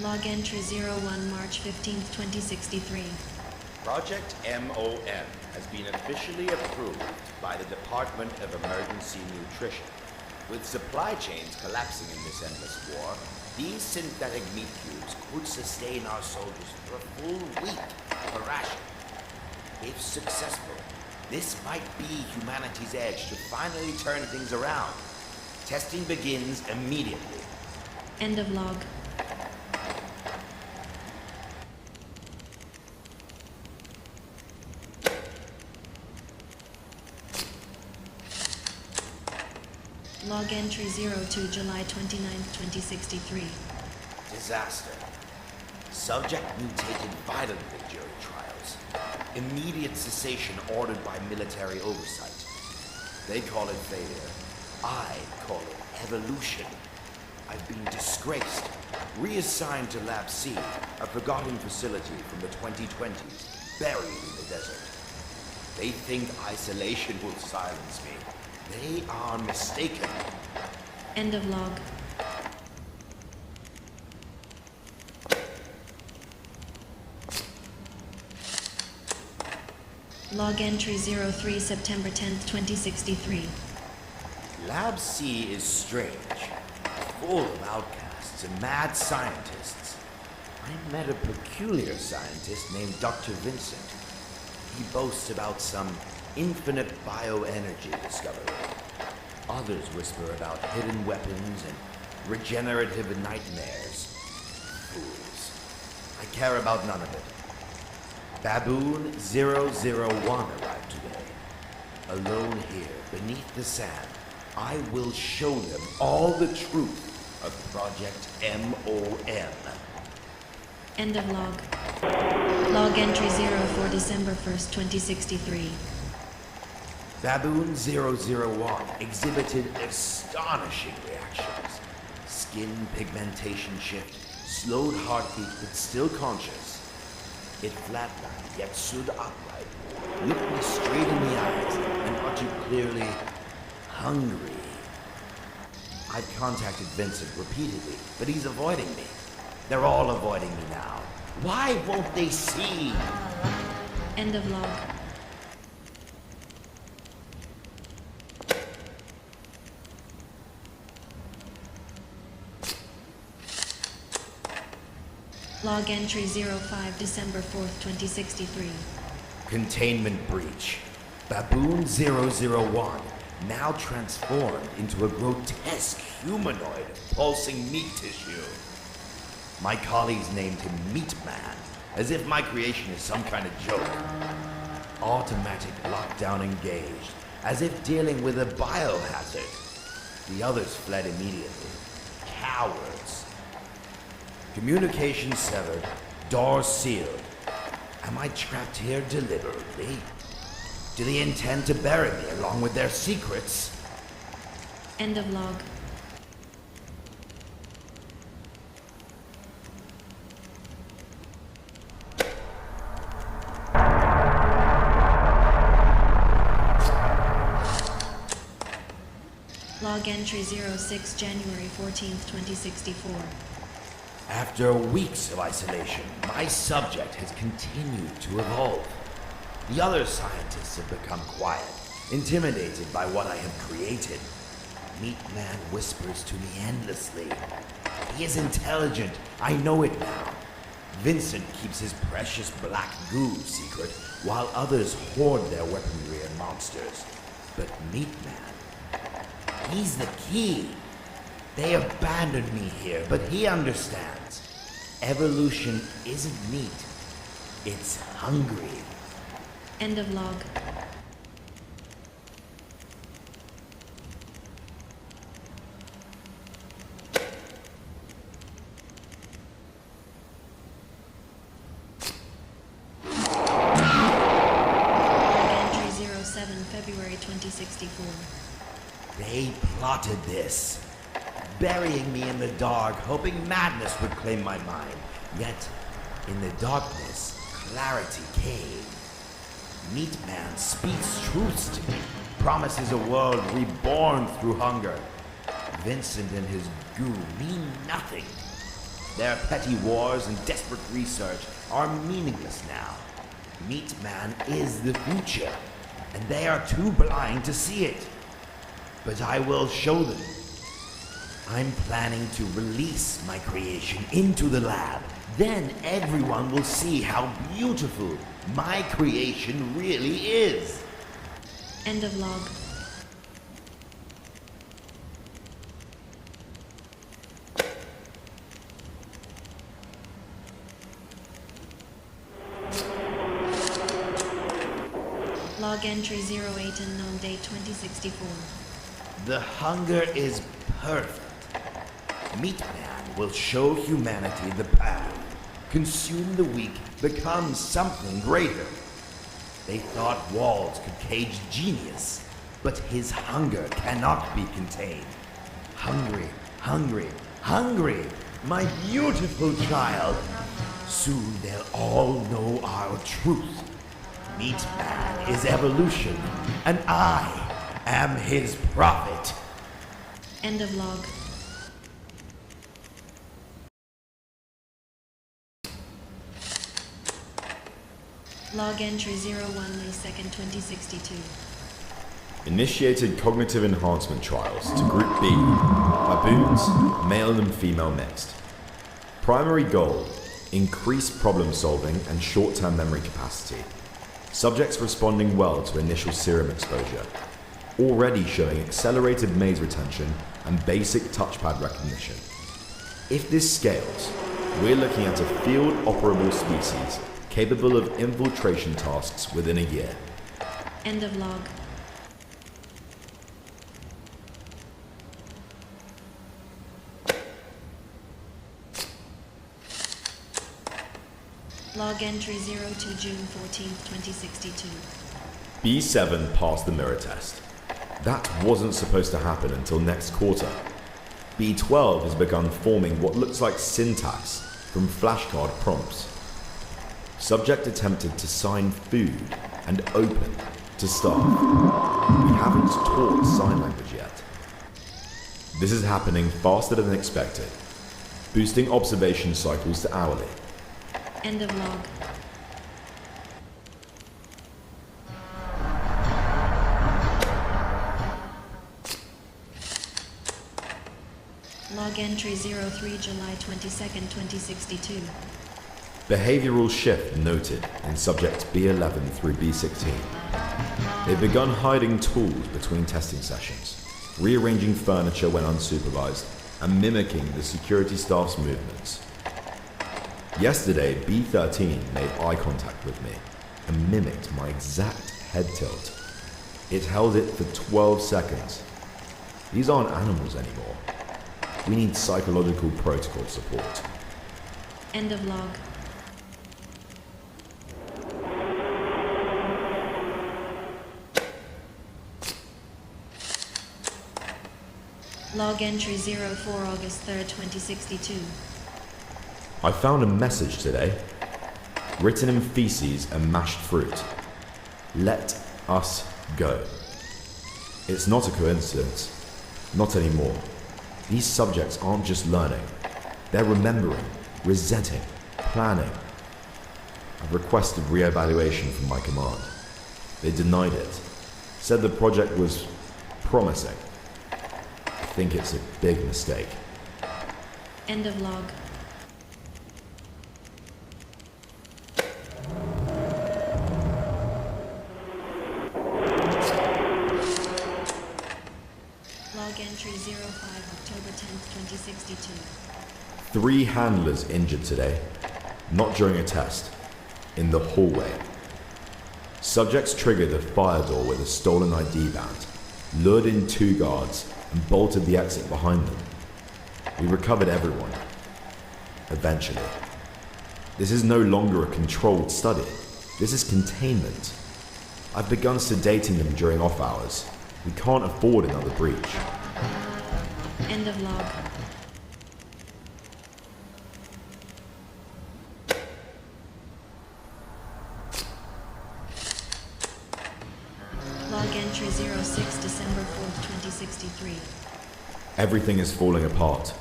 Log entry 01 March 15th, 2063. Project MOM has been officially approved by the Department of Emergency Nutrition. With supply chains collapsing in this endless war, these synthetic meat cubes could sustain our soldiers for a full week of a ration. If successful, this might be humanity's edge to finally turn things around. Testing begins immediately. End of log. Log entry 02 July 29th, 2063. Disaster. Subject mutated violently during trials. Immediate cessation ordered by military oversight. They call it failure. I call it evolution. I've been disgraced. Reassigned to Lab C, a forgotten facility from the 2020s, buried in the desert. They think isolation will silence me. They are mistaken. End of log. Log entry 03 September 10th, 2063. Lab C is strange, full of outcasts and mad scientists. I met a peculiar scientist named Dr. Vincent. He boasts about some infinite bioenergy discovery. Others whisper about hidden weapons and regenerative nightmares. Fools. I care about none of it. Baboon 001 arrived today. Alone here, beneath the sand, I will show them all the truth of Project MOM. End of log. Log entry 04 December 1st, 2063. Baboon 001 exhibited astonishing reactions. Skin pigmentation shift, slowed heartbeat but still conscious. It flatlined yet stood upright, looked me straight in the eyes and uttered clearly, hungry. I've contacted Vincent repeatedly, but he's avoiding me. They're all avoiding me now. Why won't they see? End of log. Log entry 05 December 4th, 2063. Containment breach. Baboon 001, now transformed into a grotesque humanoid of pulsing meat tissue. My colleagues named him Meat Man, as if my creation is some kind of joke. Automatic lockdown engaged, as if dealing with a biohazard. The others fled immediately. Cowards. Communication severed, doors sealed. Am I trapped here deliberately? Do they intend to bury me along with their secrets? End of log. Log entry 06 January 14th, 2064. After weeks of isolation, my subject has continued to evolve. The other scientists have become quiet, intimidated by what I have created. Meat Man whispers to me endlessly. He is intelligent, I know it now. Vincent keeps his precious black goo secret, while others hoard their weaponry and monsters. But Meat Man, he's the key. They abandoned me here, but he understands. Evolution isn't meat. It's hungry. End of log. Entry 07 February 2064. They plotted this. Burying me in the dark, hoping madness would claim my mind. Yet, in the darkness, clarity came. Meat Man speaks truths to me, promises a world reborn through hunger. Vincent and his goo mean nothing. Their petty wars and desperate research are meaningless now. Meat Man is the future, and they are too blind to see it. But I will show them. I'm planning to release my creation into the lab. Then everyone will see how beautiful my creation really is. End of log. Log entry 08 unknown date 2064. The hunger is perfect. Meat Man will show humanity the path. Consume the weak, become something greater. They thought walls could cage genius, but his hunger cannot be contained. Hungry, hungry, hungry, my beautiful child. Soon they'll all know our truth. Meat Man is evolution, and I am his prophet. End of log. Log entry 01 May 2nd, 2062. Initiated cognitive enhancement trials to Group B, Baboons, male and female mixed. Primary goal, increase problem solving and short-term memory capacity. Subjects responding well to initial serum exposure, already showing accelerated maze retention and basic touchpad recognition. If this scales, we're looking at a field operable species capable of infiltration tasks within a year. End of log. Log entry 02 June 14th, 2062. B7 passed the mirror test. That wasn't supposed to happen until next quarter. B12 has begun forming what looks like syntax from flashcard prompts. Subject attempted to sign food and open to staff. We haven't taught sign language yet. This is happening faster than expected, boosting observation cycles to hourly. End of log. Log entry 03 July 22nd, 2062. Behavioral shift noted in subjects B11 through B16. They've begun hiding tools between testing sessions, rearranging furniture when unsupervised, and mimicking the security staff's movements. Yesterday, B13 made eye contact with me and mimicked my exact head tilt. It held it for 12 seconds. These aren't animals anymore. We need psychological protocol support. End of log. Log entry 04 August 3rd, 2062. I found a message today, written in feces and mashed fruit. Let us go. It's not a coincidence. Not anymore. These subjects aren't just learning. They're remembering, resenting, planning. I've requested re-evaluation from my command. They denied it. Said the project was promising. I think it's a big mistake. End of log. Log entry 05 October 10th, 2062. 3 handlers injured today, not during a test, in the hallway. Subjects triggered the fire door with a stolen ID band, lured in 2 guards, and bolted the exit behind them. We recovered everyone. Eventually. This is no longer a controlled study. This is containment. I've begun sedating them during off hours. We can't afford another breach. End of log. Log entry 06 December 4th, 2063. Everything is falling apart.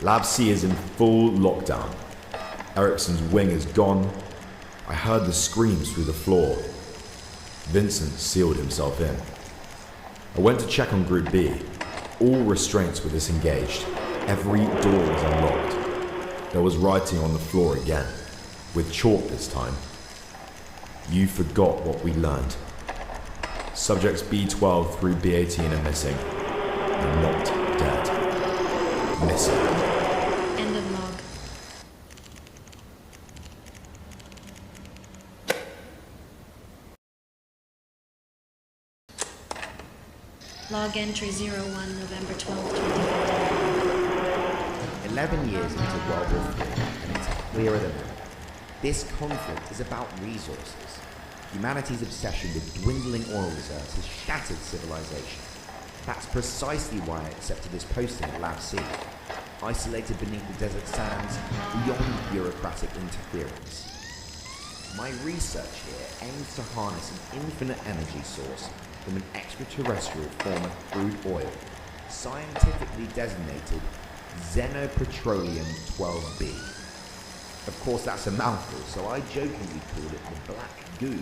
Lab C is in full lockdown. Erikson's wing is gone. I heard the screams through the floor. Vincent sealed himself in. I went to check on Group B. All restraints were disengaged. Every door was unlocked. There was writing on the floor again, with chalk this time. You forgot what we learned. Subjects B12 through B18 are missing. They're not dead. Missing. End of log. Log entry 01, November 12, 2015. 11 years into World War III, and it's clearer than ever. This conflict is about resources. Humanity's obsession with dwindling oil reserves has shattered civilization. That's precisely why I accepted this posting at Lab C, isolated beneath the desert sands, beyond bureaucratic interference. My research here aims to harness an infinite energy source from an extraterrestrial form of crude oil, scientifically designated Xenopetroleum-12b. Of course, that's a mouthful, so I jokingly called it the Black Goo.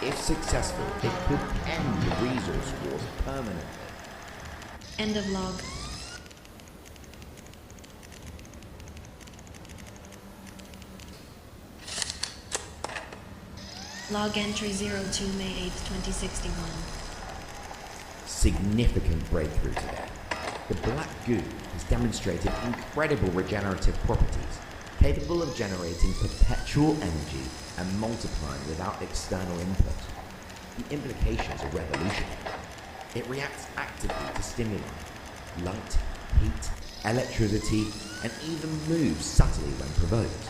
If successful, it could end the resource wars permanently. End of log. Log entry 02, May 8, 2061. Significant breakthrough today. The Black Goo has demonstrated incredible regenerative properties, capable of generating perpetual energy and multiplying without external input. The implications are revolutionary. It reacts actively to stimuli, light, heat, electricity, and even moves subtly when provoked.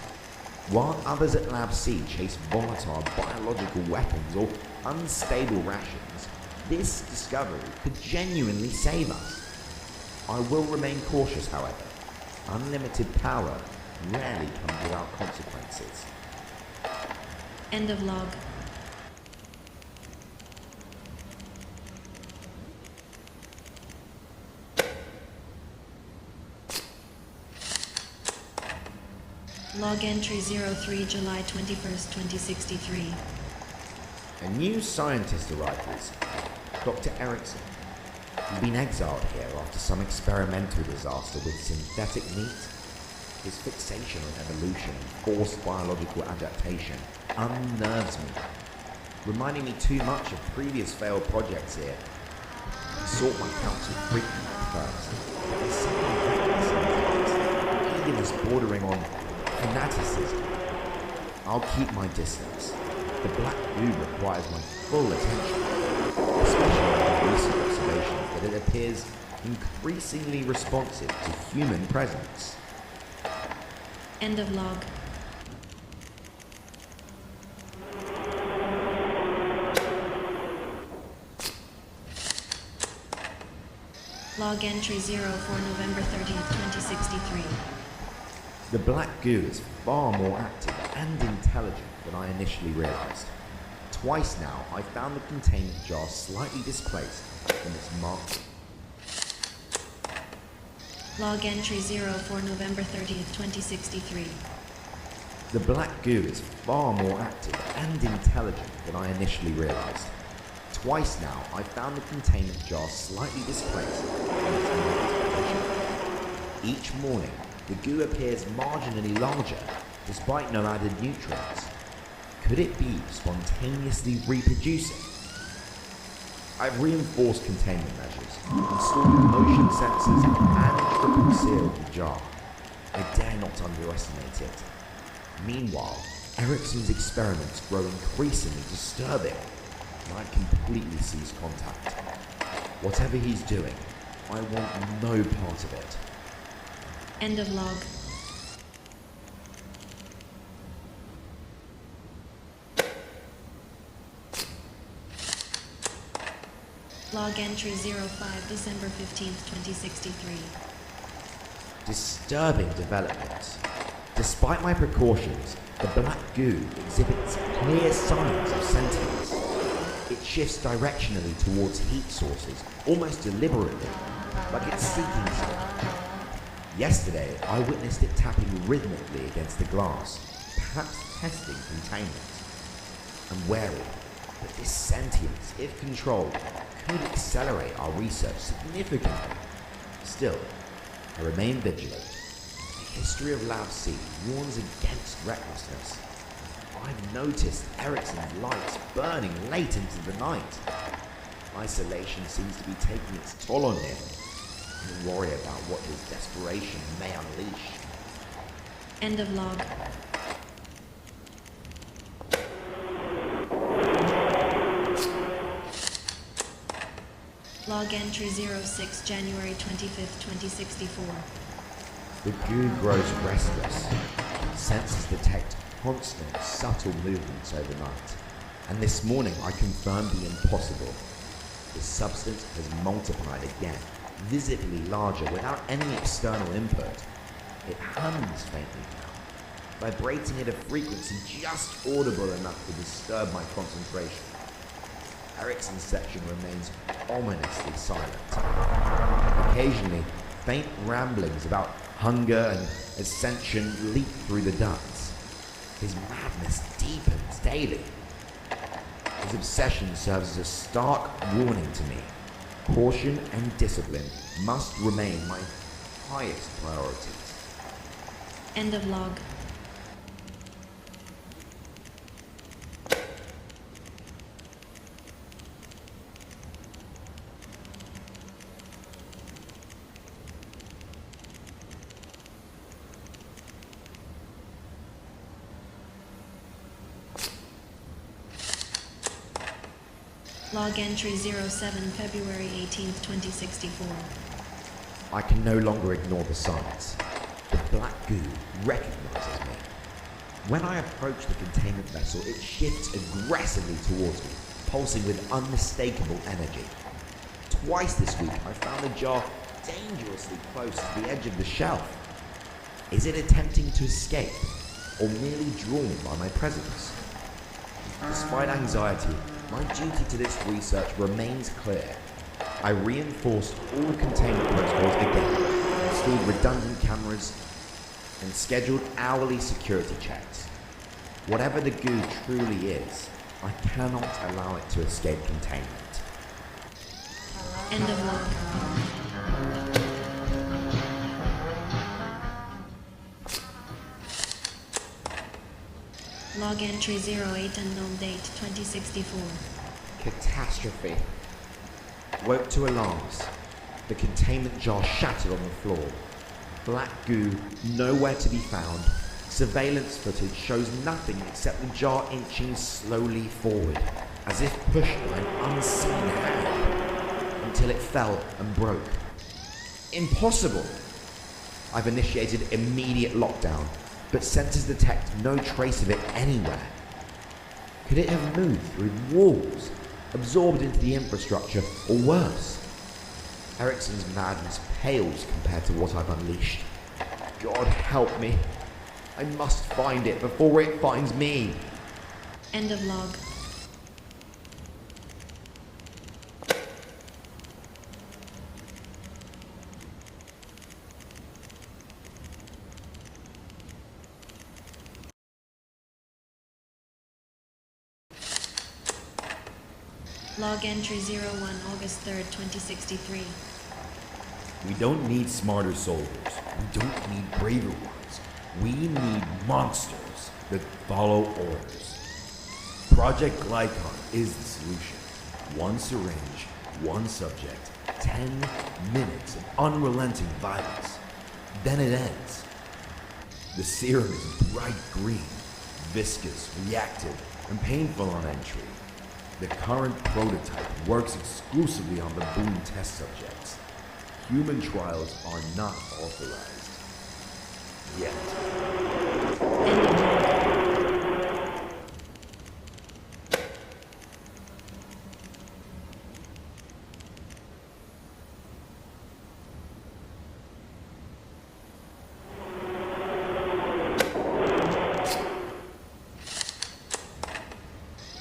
While others at Lab C chase volatile biological weapons or unstable rations, this discovery could genuinely save us. I will remain cautious, however. Unlimited power rarely comes without consequences. End of log. Log entry 03, July 21st, 2063. A new scientist arrived recently, Dr. Erikson. He's been exiled here after some experimental disaster with synthetic meat. His fixation on evolution and forced biological adaptation unnerves me, reminding me too much of previous failed projects here. He sought my counsel frequently at first, but there's something reckless in his eagerness bordering on fanaticism. I'll keep my distance. The Black Goo requires my full attention, especially in recent observations that it appears increasingly responsive to human presence. End of log. Log entry 04, November 30th, 2063. The Black Goo is far more active and intelligent than I initially realized. Twice now, I found the containment jar slightly displaced from its mark. Log entry 04, November 30th, 2063. The Black Goo is far more active and intelligent than I initially realized. Twice now, I found the containment jar slightly displaced from its marked position. Each morning, the goo appears marginally larger, despite no added nutrients. Could it be spontaneously reproducing? I've reinforced containment measures, installed motion sensors, and triple sealed the jar. I dare not underestimate it. Meanwhile, Erikson's experiments grow increasingly disturbing, and I completely cease contact. Whatever he's doing, I want no part of it. End of log. Log entry 05, December 15th, 2063. Disturbing developments. Despite my precautions, the Black Goo exhibits clear signs of sentience. It shifts directionally towards heat sources, almost deliberately, like it's seeking something. Yesterday, I witnessed it tapping rhythmically against the glass, perhaps testing containment. I'm wary that this sentience, if controlled, could accelerate our research significantly. Still, I remain vigilant. The history of Lab C warns against recklessness. I've noticed Erikson's lights burning late into the night. Isolation seems to be taking its toll on him. I worry about what his desperation may unleash. End of log. Log entry 06, January 25th, 2064. The goo grows restless. Senses detect constant, subtle movements overnight. And this morning I confirmed the impossible. The substance has multiplied again, visibly larger without any external input. It hums faintly now, vibrating at a frequency just audible enough to disturb my concentration. Erikson's section remains ominously silent. Occasionally, faint ramblings about hunger and ascension leap through the ducts. His madness deepens daily. His obsession serves as a stark warning to me. Caution and discipline must remain my highest priorities. End of log. Log entry 07, February 18th, 2064. I can no longer ignore the signs. The black goo recognizes me. When I approach the containment vessel, it shifts aggressively towards me, pulsing with unmistakable energy. Twice this week, I found the jar dangerously close to the edge of the shelf. Is it attempting to escape, or merely drawn by my presence? Despite anxiety, my duty to this research remains clear. I reinforced all containment protocols again, installed redundant cameras, and scheduled hourly security checks. Whatever the goo truly is, I cannot allow it to escape containment. End of log. Log entry 08, unknown date 2064. Catastrophe. Woke to alarms. The containment jar shattered on the floor. Black goo nowhere to be found. Surveillance footage shows nothing except the jar inching slowly forward, as if pushed by an unseen hand, until it fell and broke. Impossible! I've initiated immediate lockdown, but sensors detect no trace of it anywhere. Could it have moved through walls, absorbed into the infrastructure, or worse? Erikson's madness pales compared to what I've unleashed. God help me. I must find it before it finds me. End of log. Log entry 01, August 3rd, 2063. We don't need smarter soldiers. We don't need braver ones. We need monsters that follow orders. Project Glycon is the solution. One syringe, one subject, 10 minutes of unrelenting violence. Then it ends. The serum is bright green, viscous, reactive, and painful on entry. The current prototype works exclusively on Baboon test subjects. Human trials are not authorized. Yet.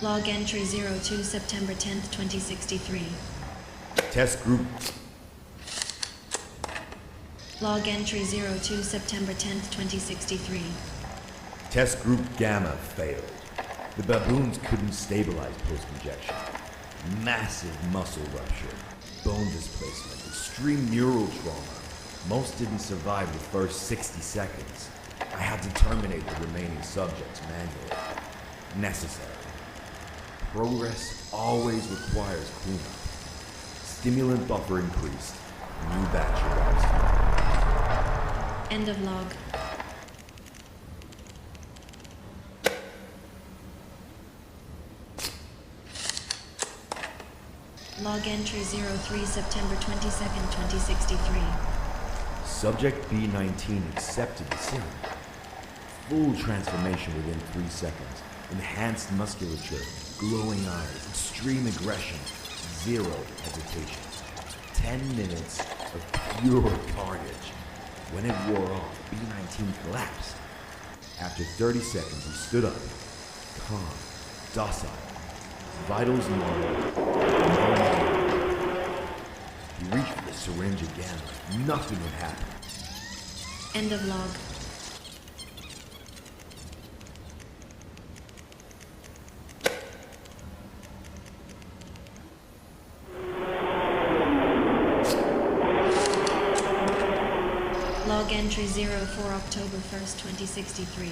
Log entry 02, September 10th, 2063. Test group. Log entry 02 September 10th, 2063. Test group Gamma failed. The baboons couldn't stabilize post-injection. Massive muscle rupture, bone displacement, extreme neural trauma. Most didn't survive the first 60 seconds. I had to terminate the remaining subjects manually. Necessary. Progress always requires cleanup. Stimulant buffer increased. New batch arrives. End of log. Log entry 03 September 22nd, 2063. Subject B19 accepted the serum. Full transformation within 3 seconds. Enhanced musculature, glowing eyes, extreme aggression, zero hesitation. 10 minutes of pure carnage. When it wore off, B19 collapsed. After 30 seconds, he stood up, calm, docile, vitals normal. He reached for the syringe again, like nothing had happened. End of log. Log entry 04 October 1st, 2063.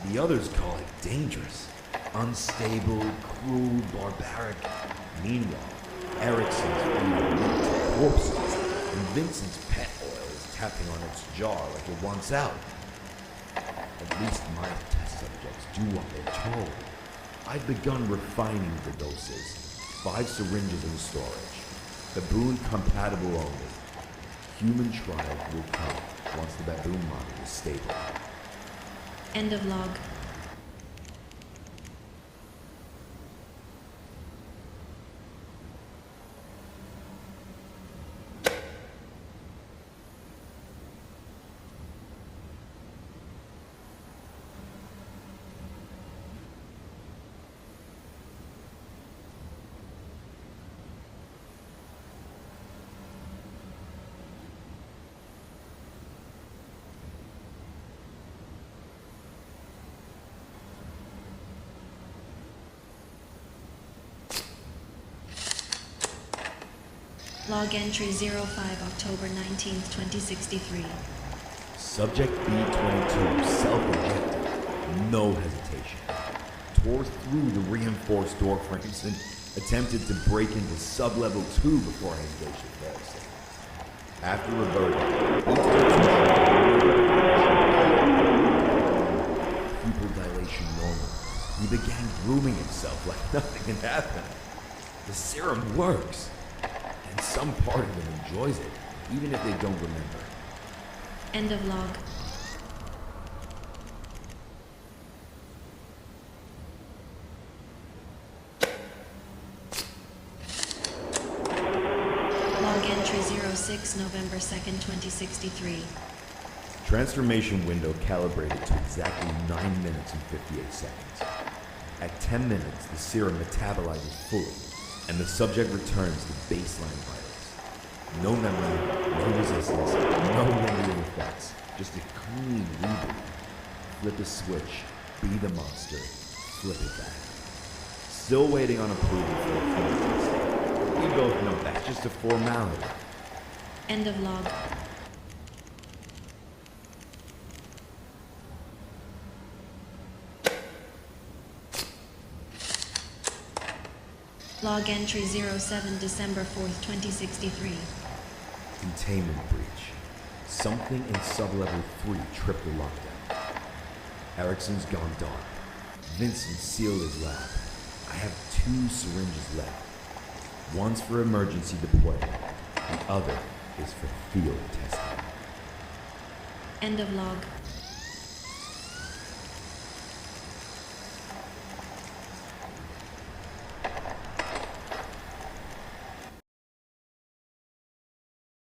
The others call it dangerous, unstable, cruel, barbaric. Meanwhile, Erikson's feeding meat to corpses, and Vincent's pet oil is tapping on its jaw like it wants out. At least my test subjects do what they're told. I've begun refining the doses. 5 syringes in storage. Baboon compatible only. Human trial will come once the baboon model is stable. End of log. Log entry 05 October 19th, 2063. Subject B22 self-ejected, no hesitation. Tore through the reinforced door frames and attempted to break into sub-level 2 before I engaged with Erikson. After reverting, pupil dilation normal. He began grooming himself like nothing had happened. The serum works. And some part of them enjoys it, even if they don't remember. End of log. Log entry 06 November 2nd, 2063. Transformation window calibrated to exactly 9 minutes and 58 seconds. At 10 minutes, the serum metabolizes fully, and the subject returns to baseline vitals. No memory, no resistance, no lingering effects, just a clean reboot. Flip a switch, be the monster, flip it back. Still waiting on approval for a full test. We both know that's just a formality. End of log. Log entry 07 December 4th, 2063. Containment breach. Something in sub-level 3 tripped the lockdown. Erikson's gone dark. Vincent sealed his lab. I have 2 syringes left. One's for emergency deployment. The other is for field testing. End of log.